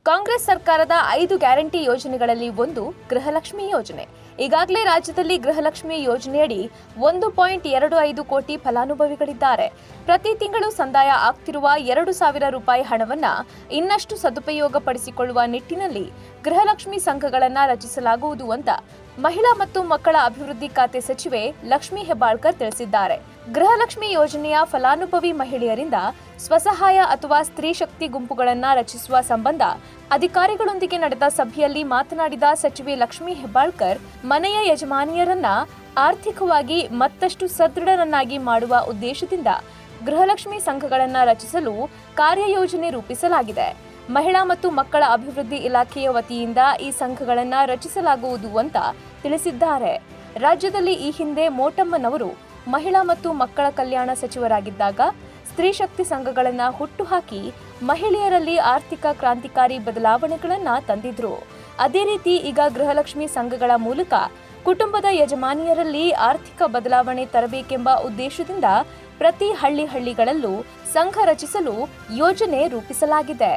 ಕಾಂಗ್ರೆಸ್ ಸರ್ಕಾರದ 5 ಗ್ಯಾರಂಟಿ ಯೋಜನೆಗಳಲ್ಲಿ ಒಂದು ಗೃಹಲಕ್ಷ್ಮಿ ಯೋಜನೆ. ಈಗಾಗಲೇ ರಾಜ್ಯದಲ್ಲಿ ಗೃಹಲಕ್ಷ್ಮಿ ಯೋಜನೆಯಡಿ 1.25 ಕೋಟಿ ಫಲಾನುಭವಿಗಳಿದ್ದಾರೆ. ಪ್ರತಿ ತಿಂಗಳು ಸಂದಾಯ ಆಗ್ತಿರುವ 2,000 ರೂಪಾಯಿ ಹಣವನ್ನು ಇನ್ನಷ್ಟು ಸದುಪಯೋಗಪಡಿಸಿಕೊಳ್ಳುವ ನಿಟ್ಟಿನಲ್ಲಿ ಗೃಹಲಕ್ಷ್ಮಿ ಸಂಘಗಳನ್ನು ರಚಿಸಲಾಗುವುದು ಅಂತ ಮಹಿಳಾ ಮತ್ತು ಮಕ್ಕಳ ಅಭಿವೃದ್ಧಿ ಖಾತೆ ಸಚಿವೆ ಲಕ್ಷ್ಮೀ ಹೆಬ್ಬಾಳ್ಕರ್ ತಿಳಿಸಿದ್ದಾರೆ. ಗೃಹಲಕ್ಷ್ಮಿ ಯೋಜನೆಯ ಫಲಾನುಭವಿ ಮಹಿಳೆಯರಿಂದ ಸ್ವಸಹಾಯ ಅಥವಾ ಸ್ತ್ರೀ ಶಕ್ತಿ ಗುಂಪುಗಳನ್ನು ರಚಿಸುವ ಸಂಬಂಧ ಅಧಿಕಾರಿಗಳೊಂದಿಗೆ ನಡೆದ ಸಭೆಯಲ್ಲಿ ಮಾತನಾಡಿದ ಸಚಿವೆ ಲಕ್ಷ್ಮೀ ಹೆಬ್ಬಾಳ್ಕರ್, ಮನೆಯ ಯಜಮಾನಿಯರನ್ನ ಆರ್ಥಿಕವಾಗಿ ಮತ್ತಷ್ಟು ಸದೃಢರನ್ನಾಗಿ ಮಾಡುವ ಉದ್ದೇಶದಿಂದ ಗೃಹಲಕ್ಷ್ಮಿ ಸಂಘಗಳನ್ನು ರಚಿಸಲು ಕಾರ್ಯಯೋಜನೆ ರೂಪಿಸಲಾಗಿದೆ. ಮಹಿಳಾ ಮತ್ತು ಮಕ್ಕಳ ಅಭಿವೃದ್ಧಿ ಇಲಾಖೆಯ ವತಿಯಿಂದ ಈ ಸಂಘಗಳನ್ನು ರಚಿಸಲಾಗುವುದು ಅಂತ ತಿಳಿಸಿದ್ದಾರೆ. ರಾಜ್ಯದಲ್ಲಿ ಈ ಹಿಂದೆ ಮೋಟಮ್ಮನವರು ಮಹಿಳಾ ಮತ್ತು ಮಕ್ಕಳ ಕಲ್ಯಾಣ ಸಚಿವರಾಗಿದ್ದಾಗ ಸ್ತ್ರೀ ಶಕ್ತಿ ಸಂಘಗಳನ್ನು ಹುಟ್ಟುಹಾಕಿ ಮಹಿಳೆಯರಲ್ಲಿ ಆರ್ಥಿಕ ಕ್ರಾಂತಿಕಾರಿ ಬದಲಾವಣೆಗಳನ್ನು ತಂದಿದ್ರು. ಅದೇ ರೀತಿ ಈಗ ಗೃಹಲಕ್ಷ್ಮಿ ಸಂಘಗಳ ಮೂಲಕ ಕುಟುಂಬದ ಯಜಮಾನಿಯರಲ್ಲಿ ಆರ್ಥಿಕ ಬದಲಾವಣೆ ತರಬೇಕೆಂಬ ಉದ್ದೇಶದಿಂದ ಪ್ರತಿ ಹಳ್ಳಿಗಳಲ್ಲೂ ಸಂಘ ರಚಿಸಲು ಯೋಜನೆ ರೂಪಿಸಲಾಗಿದೆ.